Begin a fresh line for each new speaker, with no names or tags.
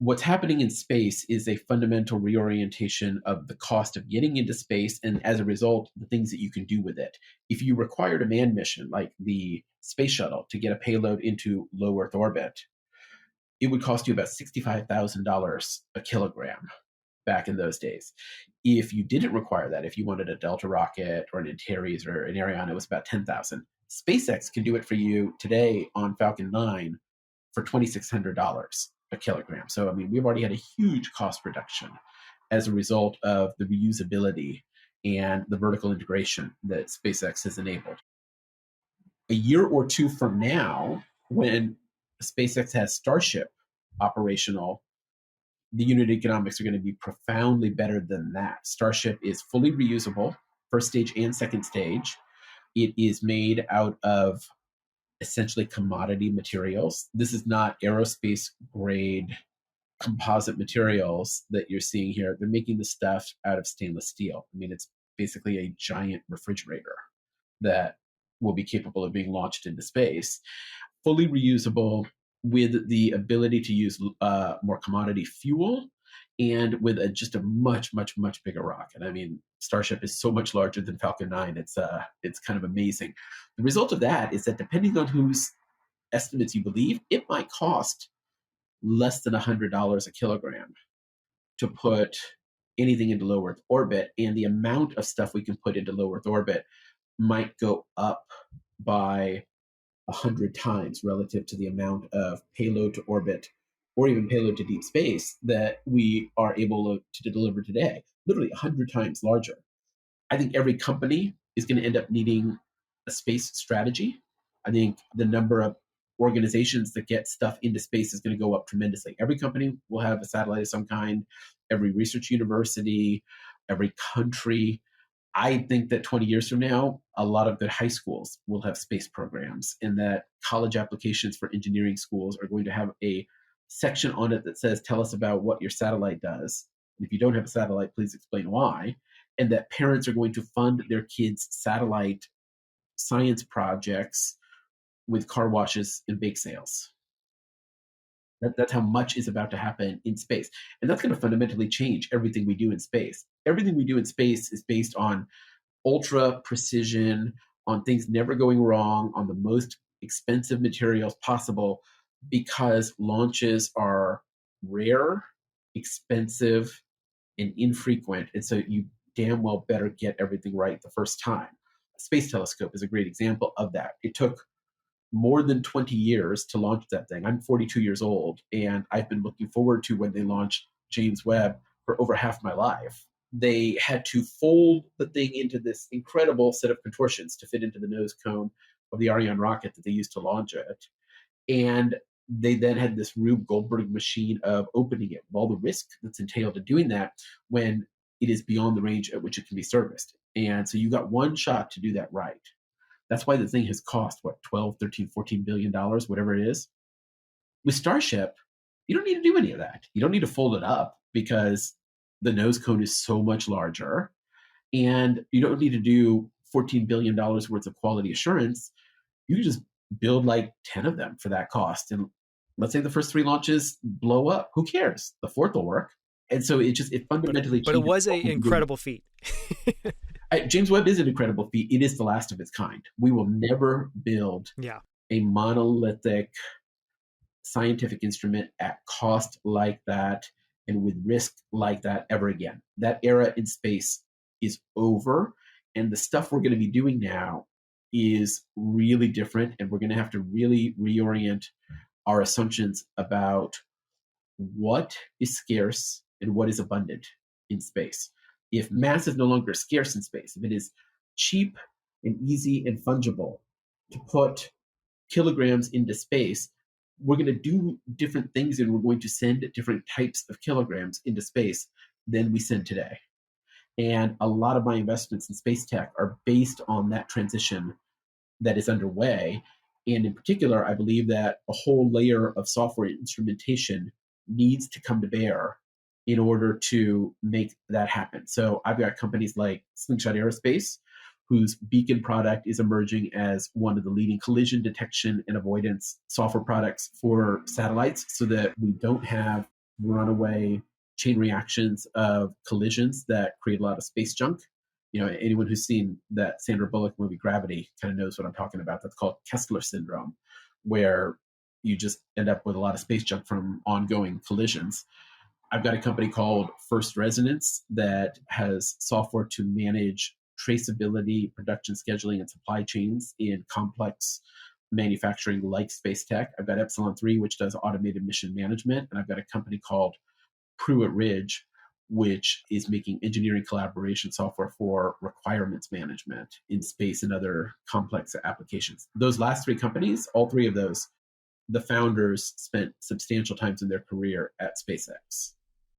What's happening in space is a fundamental reorientation of the cost of getting into space, and as a result, the things that you can do with it. If you required a manned mission like the space shuttle to get a payload into low Earth orbit, it would cost you about $65,000 a kilogram back in those days. If you didn't require that, if you wanted a Delta rocket or an Antares or an Ariane, it was about $10,000. SpaceX can do it for you today on Falcon 9 for $2,600 a kilogram. So, I mean, we've already had a huge cost reduction as a result of the reusability and the vertical integration that SpaceX has enabled. A year or two from now, when SpaceX has Starship operational, the unit economics are going to be profoundly better than that. Starship is fully reusable, first stage and second stage. It is made out of essentially commodity materials. This is not aerospace grade composite materials that you're seeing here. They're making the stuff out of stainless steel. I mean, it's basically a giant refrigerator that will be capable of being launched into space. Fully reusable, with the ability to use more commodity fuel, and with just a much, much, much bigger rocket. I mean, Starship is so much larger than Falcon 9. It's kind of amazing. The result of that is that depending on whose estimates you believe, it might cost less than $100 a kilogram to put anything into low Earth orbit, and the amount of stuff we can put into low Earth orbit might go up by 100 times relative to the amount of payload to orbit or even payload to deep space that we are able to deliver today, literally 100 times larger. I think every company is going to end up needing a space strategy. I think the number of organizations that get stuff into space is going to go up tremendously. Every company will have a satellite of some kind, every research university, every country. I think that 20 years from now, a lot of good high schools will have space programs, and that college applications for engineering schools are going to have a section on it that says, tell us about what your satellite does. And if you don't have a satellite, please explain why. And that parents are going to fund their kids' satellite science projects with car washes and bake sales. That's how much is about to happen in space. And that's going to fundamentally change everything we do in space. Everything we do in space is based on ultra precision, on things never going wrong, on the most expensive materials possible, because launches are rare, expensive, and infrequent. And so you damn well better get everything right the first time. Space Telescope is a great example of that. It took more than 20 years to launch that thing. I'm 42 years old, and I've been looking forward to when they launched James Webb for over half my life. They had to fold the thing into this incredible set of contortions to fit into the nose cone of the Ariane rocket that they used to launch it. And they then had this Rube Goldberg machine of opening it, with all the risk that's entailed in doing that when it is beyond the range at which it can be serviced. And so you got one shot to do that right. That's why the thing has cost, what, $12, $13, $14 billion, whatever it is. With Starship, you don't need to do any of that. You don't need to fold it up because the nose cone is so much larger. And you don't need to do $14 billion worth of quality assurance. You can just build like 10 of them for that cost. And let's say the first 3 launches blow up. Who cares? The 4th will work. And so it fundamentally changes.
But it was an incredible feat.
James Webb is an incredible feat. It is the last of its kind. We will never build a monolithic scientific instrument at cost like that and with risk like that ever again. That era in space is over. And the stuff we're going to be doing now is really different. And we're going to have to really reorient our assumptions about what is scarce and what is abundant in space. If mass is no longer scarce in space, if it is cheap and easy and fungible to put kilograms into space, we're going to do different things and we're going to send different types of kilograms into space than we send today. And a lot of my investments in space tech are based on that transition that is underway. And in particular, I believe that a whole layer of software instrumentation needs to come to bear in order to make that happen. So I've got companies like Slingshot Aerospace, whose Beacon product is emerging as one of the leading collision detection and avoidance software products for satellites, so that we don't have runaway chain reactions of collisions that create a lot of space junk. Anyone who's seen that Sandra Bullock movie Gravity kind of knows what I'm talking about. That's called Kessler syndrome, where you just end up with a lot of space junk from ongoing collisions. I've got a company called First Resonance that has software to manage traceability, production scheduling, and supply chains in complex manufacturing like space tech. I've got Epsilon 3, which does automated mission management. And I've got a company called Pruitt Ridge, which is making engineering collaboration software for requirements management in space and other complex applications. Those last three companies, all three of those, the founders spent substantial times in their career at SpaceX.